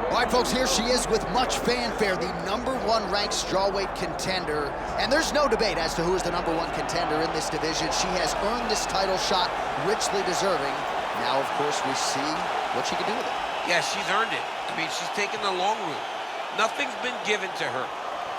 All right, folks, here she is with much fanfare, the #1 ranked strawweight contender. And there's no debate as to who is the #1 contender in this division. She has earned this title shot, richly deserving. Now, of course, we see what she can do with it. Yeah, she's earned it. I mean, she's taken the long route. Nothing's been given to her.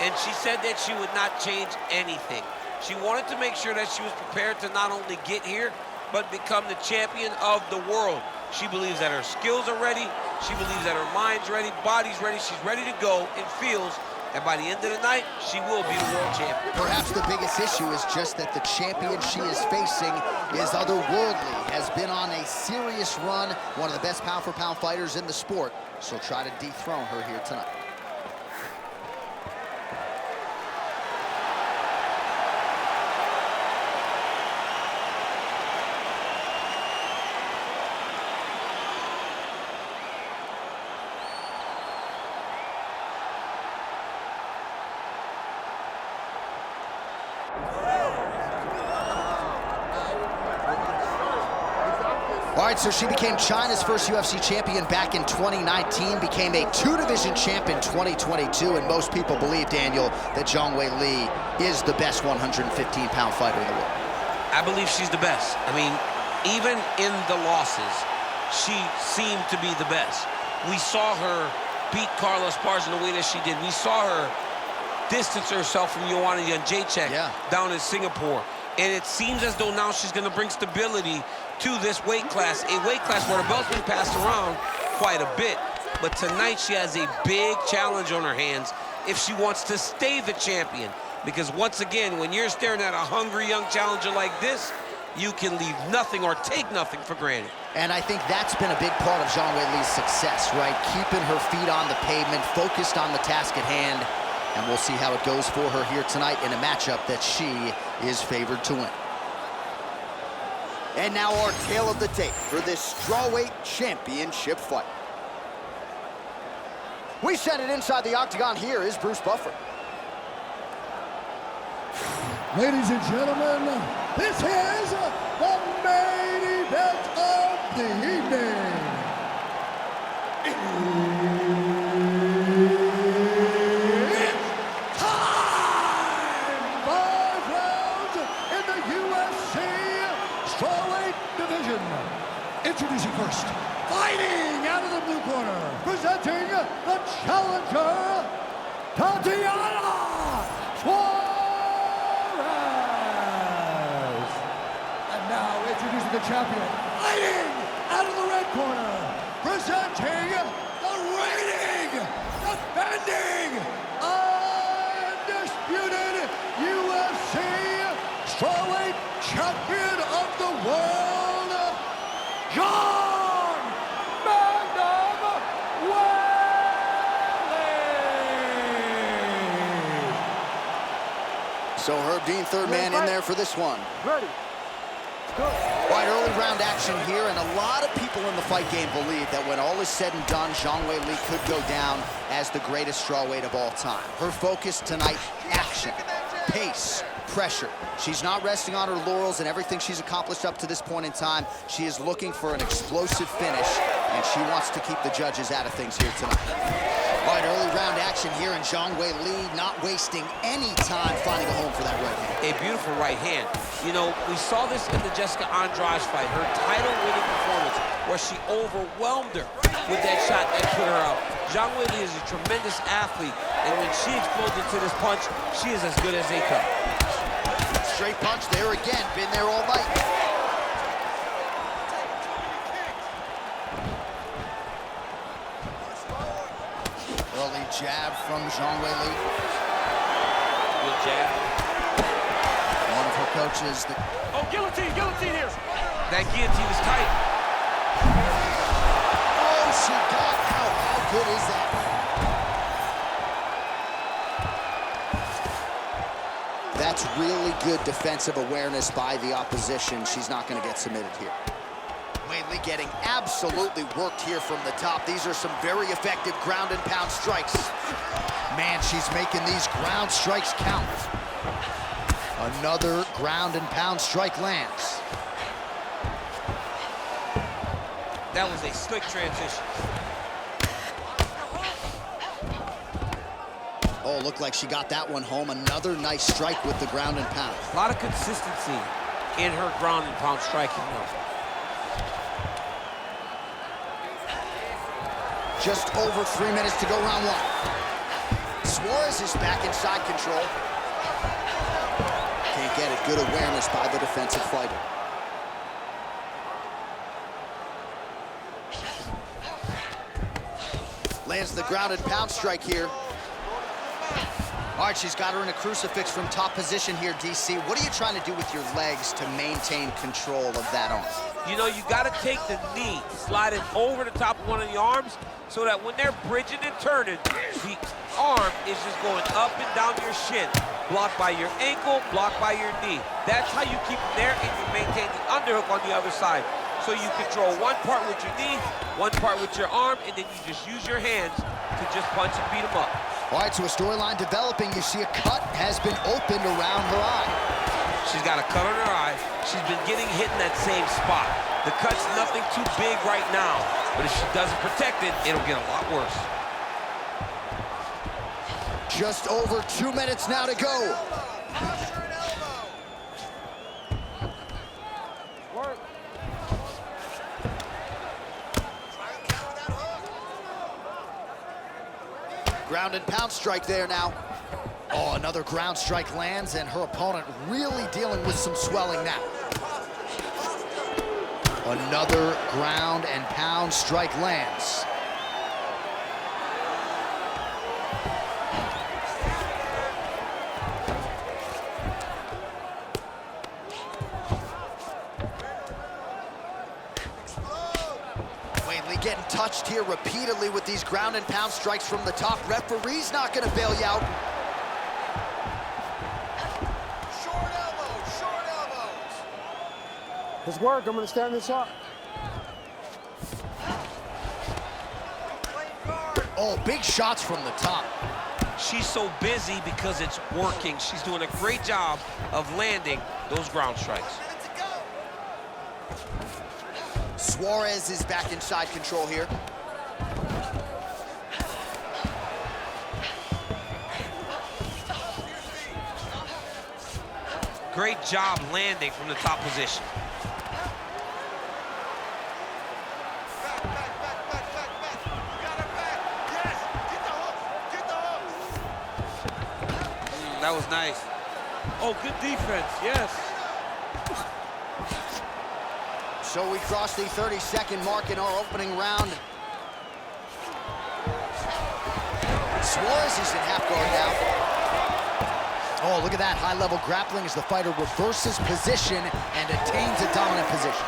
And she said that she would not change anything. She wanted to make sure that she was prepared to not only get here, but become the champion of the world. She believes that her skills are ready. She believes that her mind's ready, body's ready. She's ready to go and feels that by the end of the night, she will be the world champion. Perhaps the biggest issue is just that the champion she is facing is otherworldly, has been on a serious run, one of the best pound-for-pound fighters in the sport. She'll try to dethrone her here tonight. All right, so she became China's first UFC champion back in 2019, became a 2-division champ in 2022, and most people believe, Daniel, that Zhang Weili is the best 115-pound fighter in the world. I believe she's the best. I mean, even in the losses, she seemed to be the best. We saw her beat Carla Esparza the way that she did. We saw her distance herself from Joanna Jędrzejczyk down in Singapore. And it seems as though now she's going to bring stability to this weight class, a weight class where the belt's been passed around quite a bit. But tonight she has a big challenge on her hands if she wants to stay the champion. Because once again, when you're staring at a hungry young challenger like this, you can leave nothing or take nothing for granted. And I think that's been a big part of Zhang Weili's success, right? Keeping her feet on the pavement, focused on the task at hand. And we'll see how it goes for her here tonight in a matchup that she is favored to win. And now our tale of the tape for this strawweight championship fight. We send it inside the octagon. Here is Bruce Buffer. Ladies and gentlemen, this is the main event of the evening. It's time! 5 rounds in the UFC strawweight division. Introducing first, fighting out of the blue corner, presenting the challenger, Tatiana Suarez. And now introducing the champion, fighting out of the red corner, presenting the reigning, defending, undisputed UFC strawweight champion of the world, Zhang Weili. So Herb Dean, third man in there for this one. Ready. Go. All right, early round action here, and a lot of people in the fight game believe that when all is said and done, Zhang Weili could go down as the greatest strawweight of all time. Her focus tonight, action, pace, pressure. She's not resting on her laurels and everything she's accomplished up to this point in time. She is looking for an explosive finish, and she wants to keep the judges out of things here tonight. All right, early round action here, and Zhang Weili not wasting any time finding a home for that right hand. A beautiful right hand. You know, we saw this in the Jessica Andrade fight, her title-winning performance, where she overwhelmed her with that shot that put her out. Zhang Weili is a tremendous athlete, and when she explodes into this punch, she is as good as they come. Straight punch there again, been there all night. Early jab from Zhang Weili. Good jab. One of her coaches. Oh, guillotine, guillotine here. That guillotine is tight. Oh, she got out. How good is that? That's really good defensive awareness by the opposition. She's not going to get submitted here. Weili getting absolutely worked here from the top. These are some very effective ground and pound strikes. Man, she's making these ground strikes count. Another ground and pound strike lands. That was a slick transition. Oh, looked like she got that one home. Another nice strike with the ground and pound. A lot of consistency in her ground and pound striking now. Just over 3 minutes to go, round one. Suarez is back inside control. Can't get it. Good awareness by the defensive fighter. Lands the ground and pound strike here. All right, she's got her in a crucifix from top position here, DC. What are you trying to do with your legs to maintain control of that arm? You know, you got to take the knee, slide it over the top of one of the arms so that when they're bridging and turning, the arm is just going up and down your shin, blocked by your ankle, blocked by your knee. That's how you keep them there, and you maintain the underhook on the other side. So you control one part with your knee, one part with your arm, and then you just use your hands to just punch and beat them up. All right, so a storyline developing. You see a cut has been opened around her eye. She's got a cut on her eye. She's been getting hit in that same spot. The cut's nothing too big right now, but if she doesn't protect it, it'll get a lot worse. Just over 2 minutes now to go. Ground and pound strike there now. Oh, another ground strike lands, and her opponent really dealing with some swelling now. Another ground and pound strike lands. Weili getting touched here repeatedly with these ground and pound strikes from the top. Referee's not going to bail you out. Short elbows, short elbows. His work, I'm gonna stand this up. Oh, big shots from the top. She's so busy because it's working. She's doing a great job of landing those ground strikes. Suarez is back inside control here. Great job landing from the top position. That was nice. Oh, good defense, yes. So we crossed the 30-second mark in our opening round. Suarez is in half guard now. Oh, look at that high-level grappling as the fighter reverses position and attains a dominant position.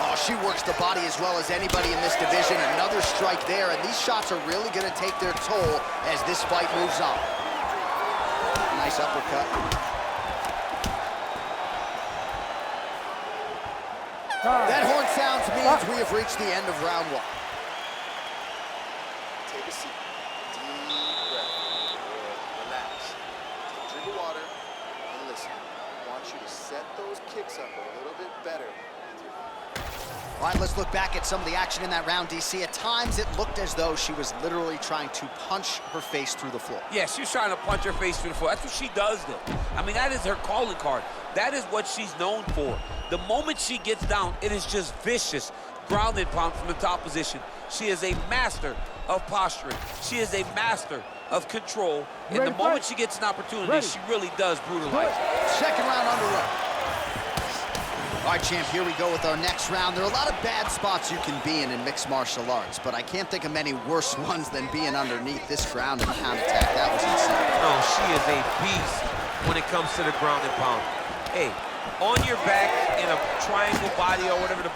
Oh, she works the body as well as anybody in this division. Another strike there, and these shots are really going to take their toll as this fight moves on. Nice uppercut. That horn sounds means we have reached the end of round one. Take a seat. Deep breath. Relax. Take a drink of water and listen. I want you to set those kicks up a little bit better. All right, let's look back at some of the action in that round, DC. At times, it looked as though she was literally trying to punch her face through the floor. Yeah, she's trying to punch her face through the floor. That's what she does, though. I mean, that is her calling card. That is what she's known for. The moment she gets down, it is just vicious. Ground and pound from the top position. She is a master of posturing. She is a master of control. And the moment she gets an opportunity, she really does brutalize. Second round underway. All right, champ, here we go with our next round. There are a lot of bad spots you can be in mixed martial arts, but I can't think of many worse ones than being underneath this ground and pound attack. That was insane. Oh, she is a beast when it comes to the ground and pound. Hey, on your back in a triangle body or whatever the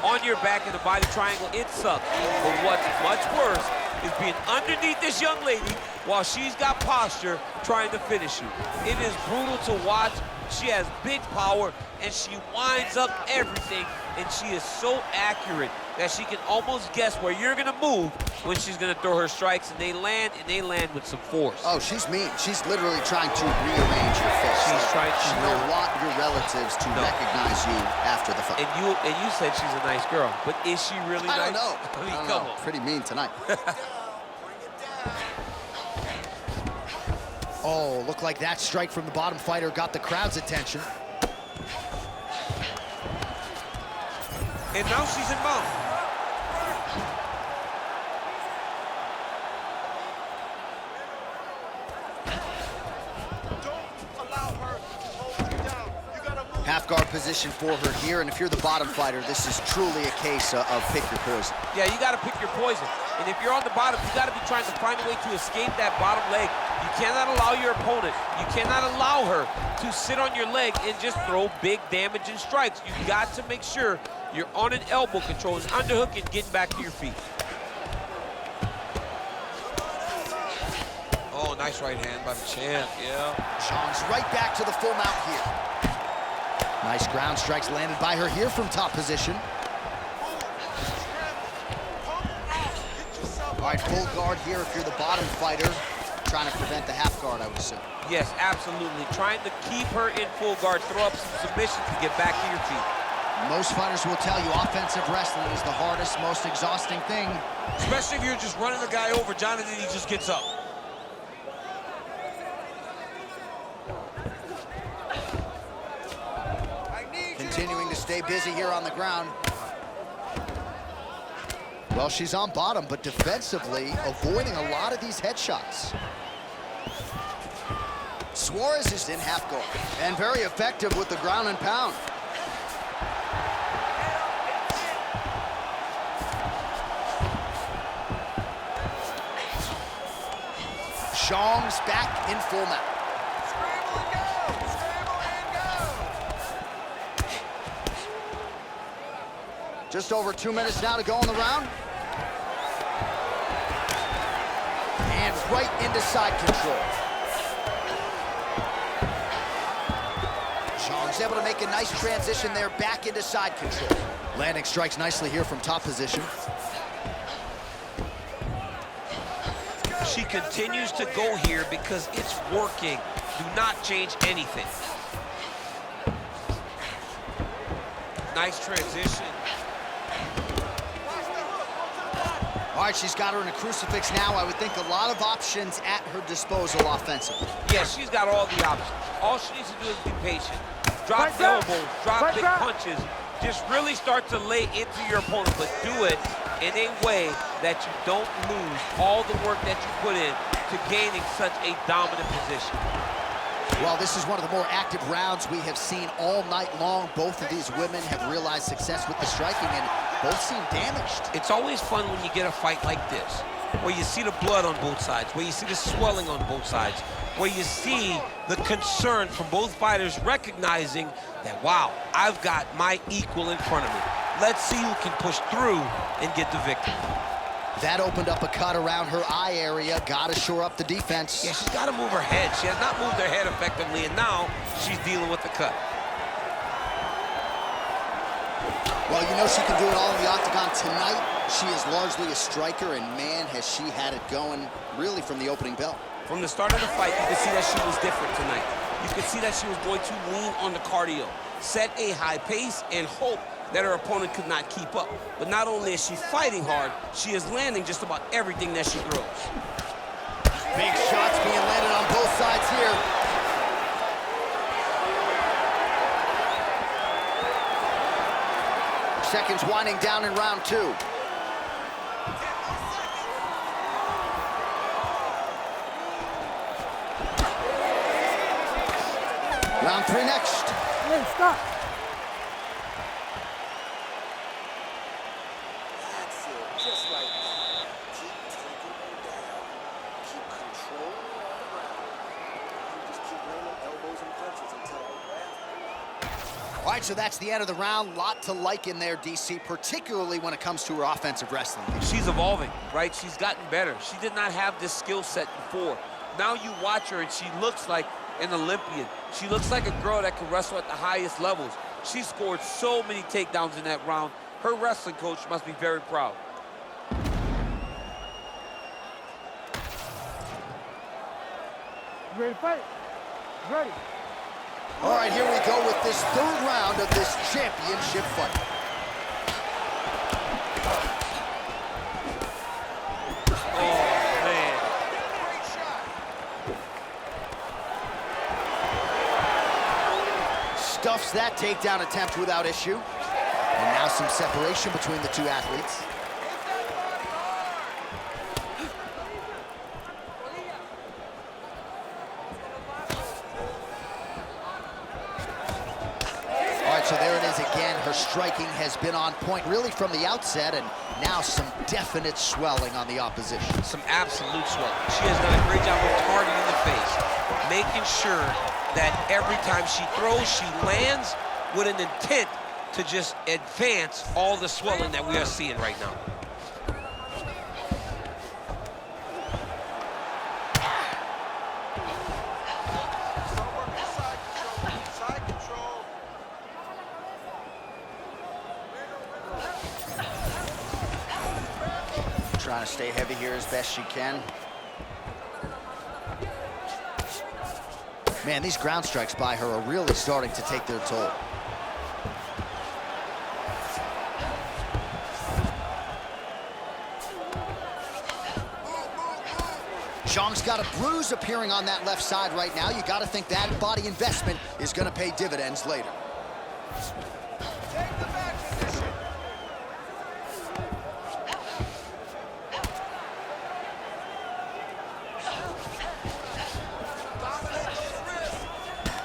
on your back in the body triangle, it sucks. But what's much worse is being underneath this young lady while she's got posture trying to finish you. It is brutal to watch. She has big power, and she winds up everything, and she is so accurate that she can almost guess where you're gonna move when she's gonna throw her strikes, and they land with some force. Oh, she's mean. She's literally trying to rearrange your fist. She's trying to. She will want your relatives to recognize you after the fight. And you said she's a nice girl, but is she really nice? I don't know. I mean, I don't come know. on. Pretty mean tonight. Oh, looked like that strike from the bottom fighter got the crowd's attention. And now she's in mount. Half guard position for her here, and if you're the bottom fighter, this is truly a case of pick your poison. Yeah, you got to pick your poison. And if you're on the bottom, you got to be trying to find a way to escape that bottom leg. You cannot allow your opponent, you cannot allow her to sit on your leg and just throw big damaging strikes. You got to make sure you're on an elbow control, an underhook, and getting back to your feet. Oh, nice right hand by the champ, yeah. Zhang's right back to the full mount here. Nice ground strikes landed by her here from top position. All right, full guard here if you're the bottom fighter. Trying to prevent the half guard, I would assume. Yes, absolutely. Trying to keep her in full guard, throw up some submissions to get back to your feet. Most fighters will tell you offensive wrestling is the hardest, most exhausting thing. Especially if you're just running the guy over, Jonathan, he just gets up. Continuing to stay busy here on the ground. Well, she's on bottom, but defensively avoiding a lot of these headshots. Suarez is in half guard and very effective with the ground and pound. Zhang's back in full mount. Just over 2 minutes now to go in the round. And right into side control. Zhang's able to make a nice transition there back into side control. Landing strikes nicely here from top position. She continues to go here because it's working. Do not change anything. Nice transition. All right, she's got her in a crucifix now. I would think a lot of options at her disposal offensively. Yeah, she's got all the options. All she needs to do is be patient. Drop elbows, drop big punches. Just really start to lay into your opponent, but do it in a way that you don't lose all the work that you put in to gaining such a dominant position. Well, this is one of the more active rounds we have seen all night long. Both of these women have realized success with the striking, and both seem damaged. It's always fun when you get a fight like this, where you see the blood on both sides, where you see the swelling on both sides, where you see the concern from both fighters recognizing that, wow, I've got my equal in front of me. Let's see who can push through and get the victory. That opened up a cut around her eye area. Got to shore up the defense. Yeah, she's got to move her head. She has not moved her head effectively, and now she's dealing with the cut. Well, you know she can do it all in the octagon tonight. She is largely a striker, and man, has she had it going really from the opening bell. From the start of the fight, you could see that she was different tonight. You could see that she was going to lean on the cardio, set a high pace, and hope that her opponent could not keep up. But not only is she fighting hard, she is landing just about everything that she throws. Big shots being landed on both sides here. Seconds winding down in round two. Round three next. Hey, stop. That's it, just like that. Keep taking them down. Keep controlling all the round. You just keep landing elbows and punches until I grab them. All right, so that's the end of the round. Lot to like in there, DC, particularly when it comes to her offensive wrestling. She's evolving, right? She's gotten better. She did not have this skill set before. Now you watch her, and she looks like an Olympian. She looks like a girl that can wrestle at the highest levels. She scored so many takedowns in that round. Her wrestling coach must be very proud. You ready to fight? Ready. All right, here we go with this third round of this championship fight. Oh, man. Stuffs that takedown attempt without issue. And now some separation between the two athletes. So there it is again. Her striking has been on point really from the outset, and now some definite swelling on the opposition. Some absolute swelling. She has done a great job of targeting the face, making sure that every time she throws, she lands with an intent to just advance all the swelling that we are seeing right now. Trying to stay heavy here as best she can. Man, these ground strikes by her are really starting to take their toll. Zhang's got a bruise appearing on that left side right now. You got to think that body investment is going to pay dividends later.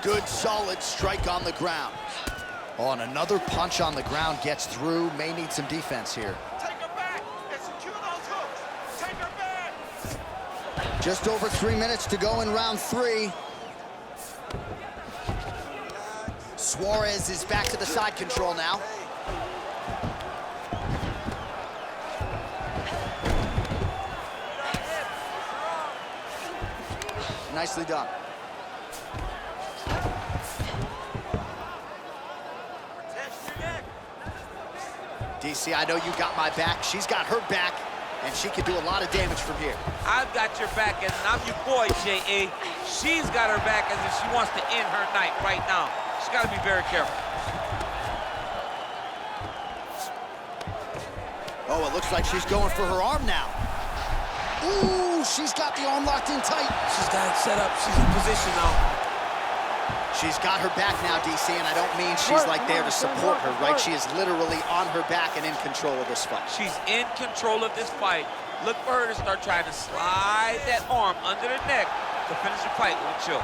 Good, solid strike on the ground. Oh, and another punch on the ground gets through. May need some defense here. Take her back and secure those hooks. Take her back. Just over 3 minutes to go in round 3. Suarez is back to the side control now. Nicely done. DC, I know you got my back. She's got her back, and she can do a lot of damage from here. I've got your back, and I'm your boy, J.A. She's got her back as if she wants to end her night right now. She's got to be very careful. Oh, it looks like she's going for her arm now. Ooh, she's got the arm locked in tight. She's got it set up. She's in position now. She's got her back now, DC, and I don't mean she's like there to support her, right? She is literally on her back and in control of this fight. She's in control of this fight. Look for her to start trying to slide that arm under the neck to finish the fight with a choke.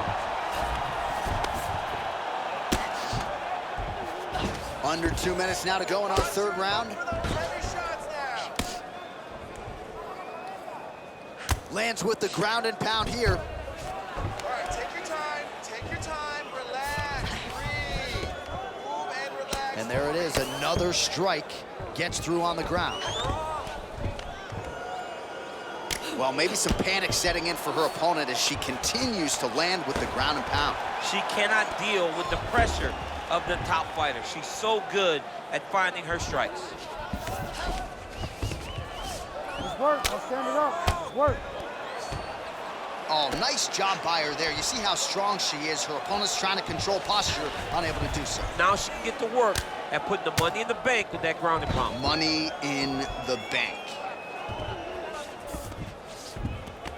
Under 2 minutes now to go in our third round. Lands with the ground and pound here. All right, take your time. Take your time. Relax. Breathe. Move and relax. And there it is, another strike gets through on the ground. Well, maybe some panic setting in for her opponent as she continues to land with the ground and pound. She cannot deal with the pressure of the top fighter. She's so good at finding her strikes. Let's work. Let's stand it up. Let's work. Oh, nice job by her there. You see how strong she is. Her opponent's trying to control posture, unable to do so. Now she can get to work at putting the money in the bank with that ground and pound. Money in the bank.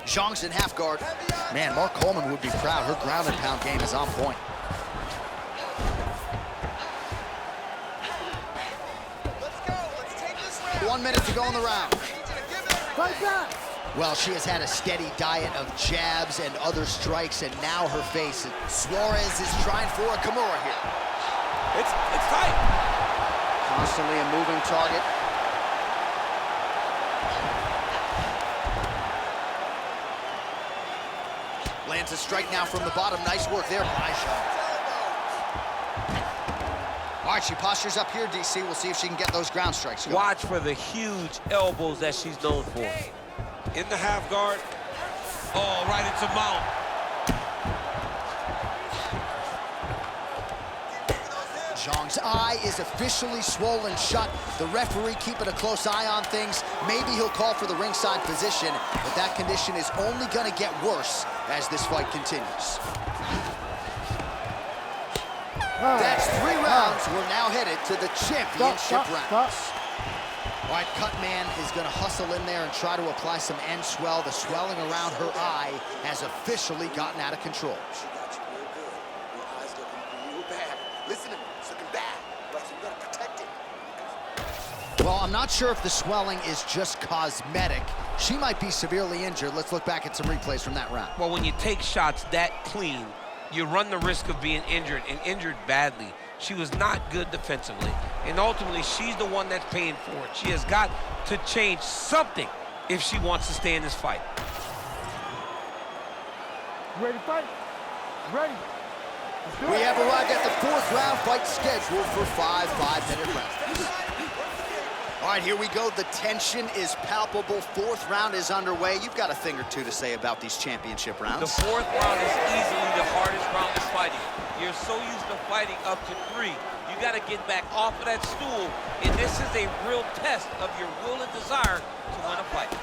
Zhang's in half guard. Man, Mark Coleman would be proud. Her ground and pound game is on point. Let's go. Let's take this round. 1 minute to go in the round. Fight back. Well, she has had a steady diet of jabs and other strikes, and now her face. Suarez is trying for a Kimura here. It's tight. Constantly a moving target. Lands a strike now from the bottom. Nice work there by Zhang. All right, she postures up here, DC. We'll see if she can get those ground strikes going. Watch for the huge elbows that she's known for. In the half guard. Oh, right into mount. Zhang's eye is officially swollen shut. The referee keeping a close eye on things. Maybe he'll call for the ringside position, but that condition is only going to get worse as this fight continues. That's 3 rounds. We're now headed to the championship rounds. All right, Cutman is going to hustle in there and try to apply some end swell. The swelling around her eye has officially gotten out of control. She got you real good. Your eyes looking real bad. Listen to me, it's looking bad. Right, so you gotta protect it. Well, I'm not sure if the swelling is just cosmetic. She might be severely injured. Let's look back at some replays from that round. Well, when you take shots that clean, you run the risk of being injured, and injured badly. She was not good defensively, and ultimately, she's the one that's paying for it. She has got to change something if she wants to stay in this fight. You ready to fight? Ready. We have arrived at the 4th round fight scheduled for 5 5-minute rounds. All right, here we go. The tension is palpable. 4th round is underway. You've got a thing or two to say about these championship rounds. The 4th round is easily the hardest round of fighting. You're so used to fighting up to 3. You got to get back off of that stool, and this is a real test of your will and desire to win a fight.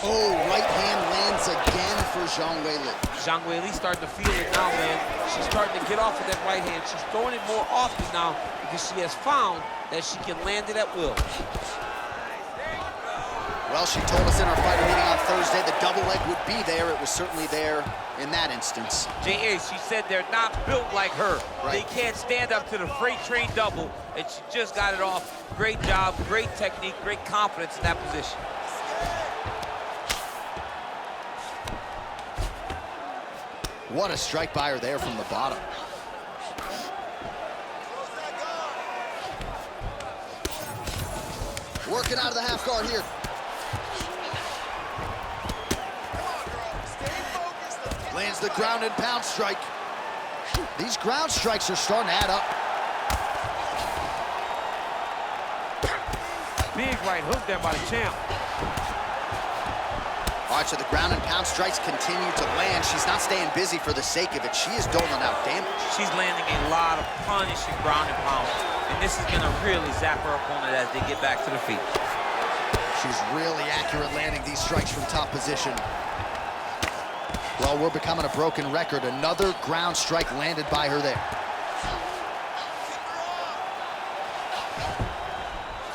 Oh, right hand lands again for Zhang Weili. Zhang Weili starting to feel it now, man. She's starting to get off of that right hand. She's throwing it more often now because she has found that she can land it at will. Well, she told us in our fighter meeting on Thursday the double leg would be there. It was certainly there in that instance. J.A., she said they're not built like her. Right. They can't stand up to the freight train double, and she just got it off. Great job, great technique, great confidence in that position. What a strike by her there from the bottom. Working out of the half guard here. Lands the ground and pound strike. These ground strikes are starting to add up. Big right hook there by the champ. All right, so the ground and pound strikes continue to land. She's not staying busy for the sake of it. She is doling out damage. She's landing a lot of punishing ground and pound, and this is gonna really zap her opponent as they get back to the feet. She's really accurate landing these strikes from top position. Well, we're becoming a broken record. Another ground strike landed by her there.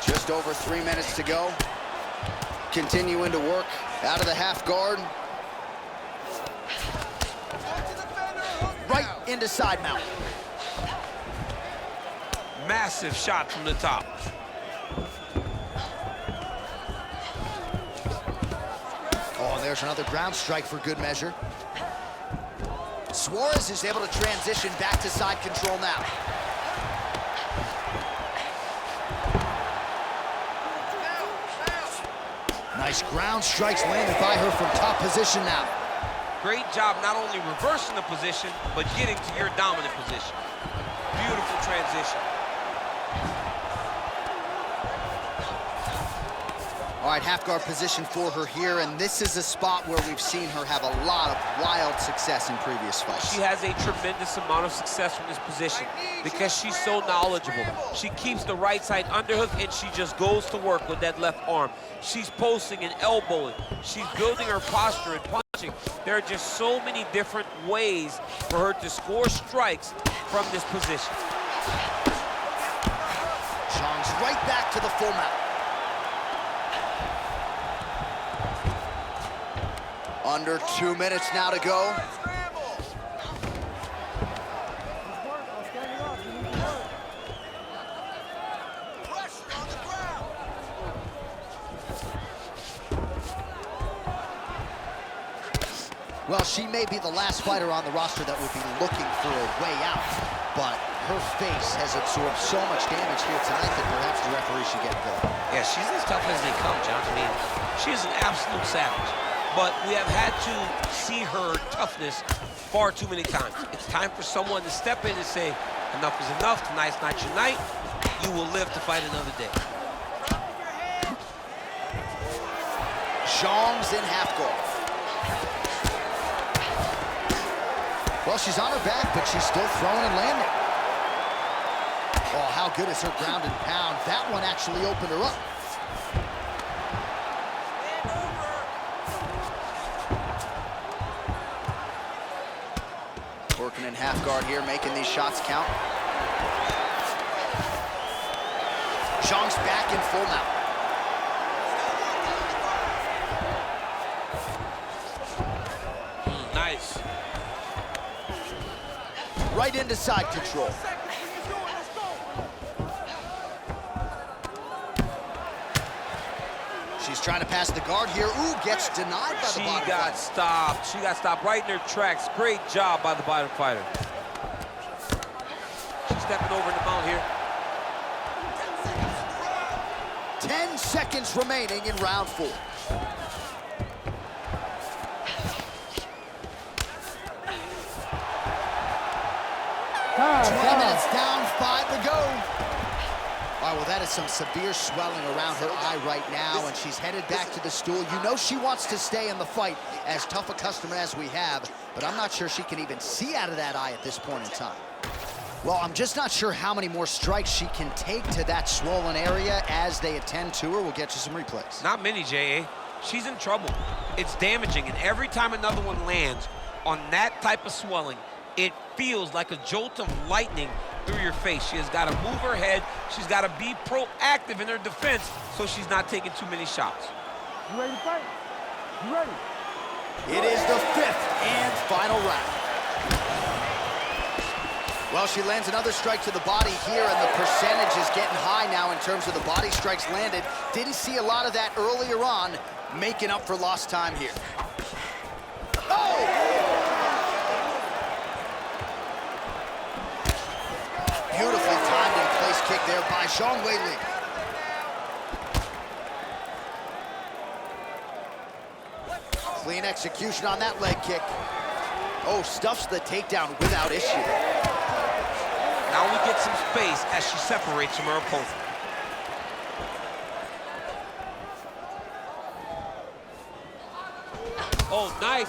Just over 3 minutes to go. Continuing to work out of the half guard. Right into side mount. Massive shot from the top. Oh, and there's another ground strike for good measure. Suarez is able to transition back to side control now. Nice ground strikes landed by her from top position now. Great job not only reversing the position, but getting to your dominant position. Beautiful transition. All right, half guard position for her here, and this is a spot where we've seen her have a lot of wild success in previous fights. She has a tremendous amount of success from this position because she's so knowledgeable. She keeps the right side underhook, and she just goes to work with that left arm. She's posting and elbowing. She's building her posture and punching. There are just so many different ways for her to score strikes from this position. Zhang's right back to the full mount. Under 2 minutes now to go. Well, she may be the last fighter on the roster that would be looking for a way out, but her face has absorbed so much damage here tonight that perhaps the referee should get involved. Yeah, she's as tough as they come, John. I mean, she is an absolute savage. but we have had to see her toughness far too many times. It's time for someone to step in and say, enough is enough, tonight's not your night. You will live to fight another day. Zhang's in half guard. Well, she's on her back, but she's still throwing and landing. Oh, how good is her ground and pound? That one actually opened her up. Working in half guard here, making these shots count. Zhang's back in full mount. Nice. Right into side control. She's trying to pass the guard here. Ooh, gets denied by the bottom. She got stopped. She got stopped right in her tracks. Great job by the bottom fighter. She's stepping over in the mount here. 10 seconds remaining in round 4. 20 minutes down, 5 to go. All right, well, that is some severe swelling around her eye right now, and she's headed back to the stool. You know she wants to stay in the fight, as tough a customer as we have, but I'm not sure she can even see out of that eye at this point in time. Well, I'm just not sure how many more strikes she can take to that swollen area as they attend to her. We'll get you some replays. Not many, J.A. She's in trouble. It's damaging, and every time another one lands on that type of swelling, it feels like a jolt of lightning through your face. She has got to move her head. She's got to be proactive in her defense so she's not taking too many shots. You ready to fight? You ready? It is the 5th and final round. Well, she lands another strike to the body here, and the percentage is getting high now in terms of the body strikes landed. Didn't see a lot of that earlier on, making up for lost time here. Oh! Beautifully timed and place kick there by Zhang Weili. Clean execution on that leg kick. Oh, stuffs the takedown without issue. Now we get some space as she separates from her opponent. Oh, nice.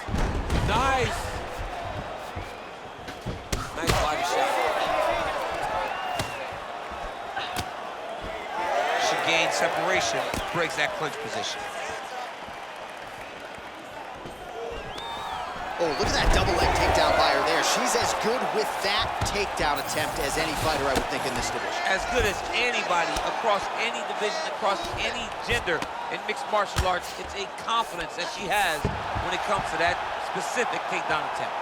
Nice. Nice body shot. She gains separation, breaks that clinch position. Oh, look at that double leg takedown by her there. She's as good with that takedown attempt as any fighter, I would think, in this division. As good as anybody across any division, across any gender in mixed martial arts. It's a confidence that she has when it comes to that specific takedown attempt.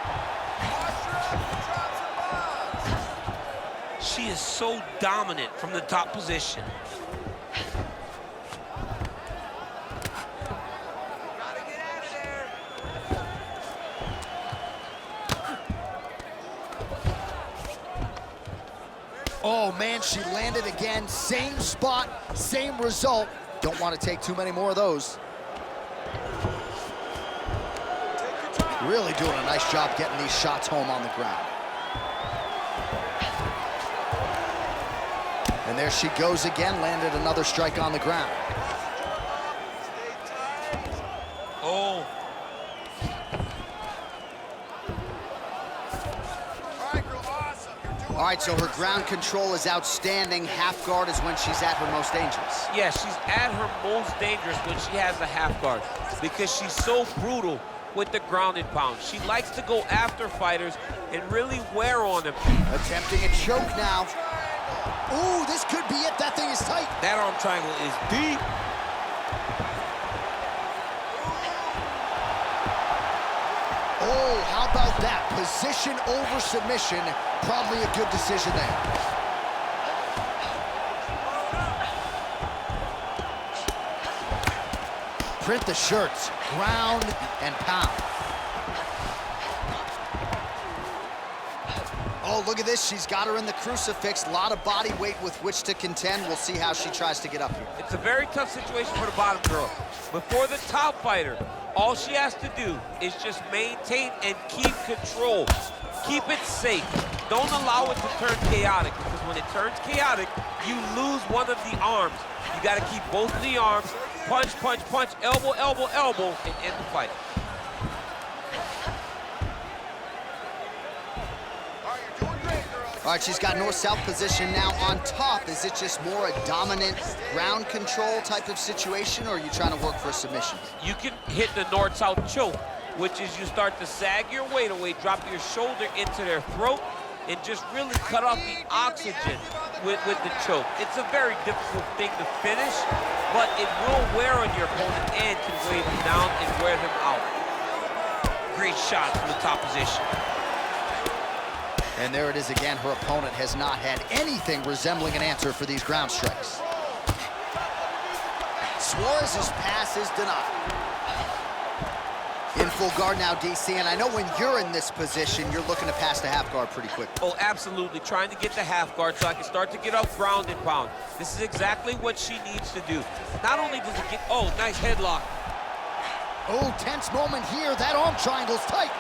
She is so dominant from the top position. Oh, man, she landed again. Same spot, same result. Don't want to take too many more of those. Really doing a nice job getting these shots home on the ground. And there she goes again, landed another strike on the ground. Oh. All right, so her ground control is outstanding. Half guard is when she's at her most dangerous. Yeah, she's at her most dangerous when she has a half guard because she's so brutal with the ground and pound. She likes to go after fighters and really wear on them. Attempting a choke now. Ooh, this could be it. That thing is tight. That arm triangle is deep. Oh, how about that? Position over submission. Probably a good decision there. Print the shirts, ground and pound. Oh, look at this. She's got her in the crucifix. A lot of body weight with which to contend. We'll see how she tries to get up here. It's a very tough situation for the bottom girl. But for the top fighter, All she has to do is just maintain and keep control. Keep it safe. Don't allow it to turn chaotic, because when it turns chaotic, you lose one of the arms. You got to keep both of the arms, punch, punch, punch, elbow, elbow, elbow, and end the fight. All right, she's got north-south position now on top. Is it just more a dominant ground control type of situation, or are you trying to work for a submission? You can hit the north-south choke, which is you start to sag your weight away, drop your shoulder into their throat, and just really cut off the oxygen with the choke. It's a very difficult thing to finish, but it will wear on your opponent and can weigh them down and wear them out. Great shot from the top position. And there it is again. Her opponent has not had anything resembling an answer for these ground strikes. Suarez's pass is denied. In full guard now, DC, and I know when you're in this position, you're looking to pass the half guard pretty quick. Oh, absolutely. Trying to get the half guard so I can start to get up ground and pound. This is exactly what she needs to do. Not only does it get, oh, nice headlock. Oh, tense moment here. That arm triangle's tight.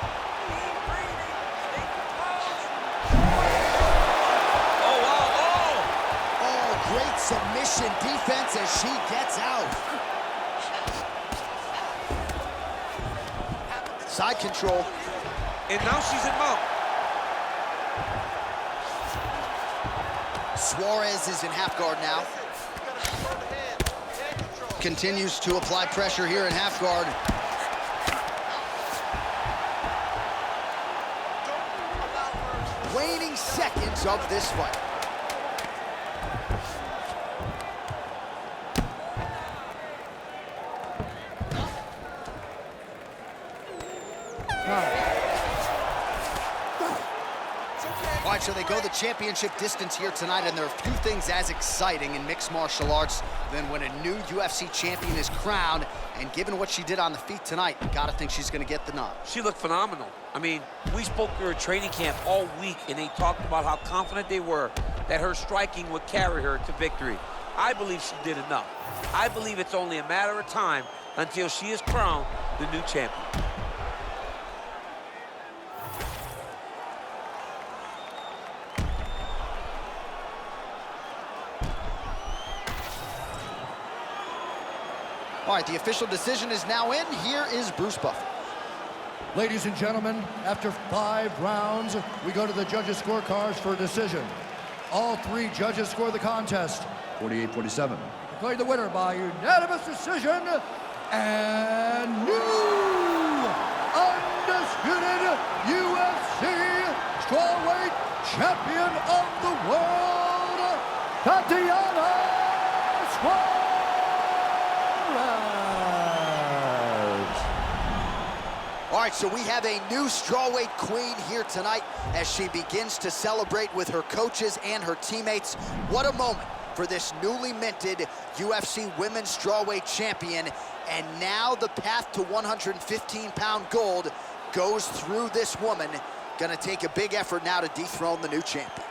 Great submission defense as she gets out. Side control. And now she's in mount. Suarez is in half guard now. Continues to apply pressure here in half guard. Waning seconds of this fight. All right, so they go the championship distance here tonight, and there are few things as exciting in mixed martial arts than when a new UFC champion is crowned. And given what she did on the feet tonight, you gotta think she's gonna get the nod. She looked phenomenal. I mean, we spoke to her training camp all week, and they talked about how confident they were that her striking would carry her to victory. I believe she did enough. I believe it's only a matter of time until she is crowned the new champion. All right, the official decision is now in. Here is Bruce Buffer. Ladies and gentlemen, after 5 rounds, we go to the judges' scorecards for a decision. All 3 judges score the contest 48-47. Declared the winner by unanimous decision, and new undisputed UFC strawweight champion of the world, Tatiana Suarez. All right, so we have a new strawweight queen here tonight as she begins to celebrate with her coaches and her teammates. What a moment for this newly minted UFC Women's Strawweight Champion. And now the path to 115-pound gold goes through this woman. Gonna take a big effort now to dethrone the new champion.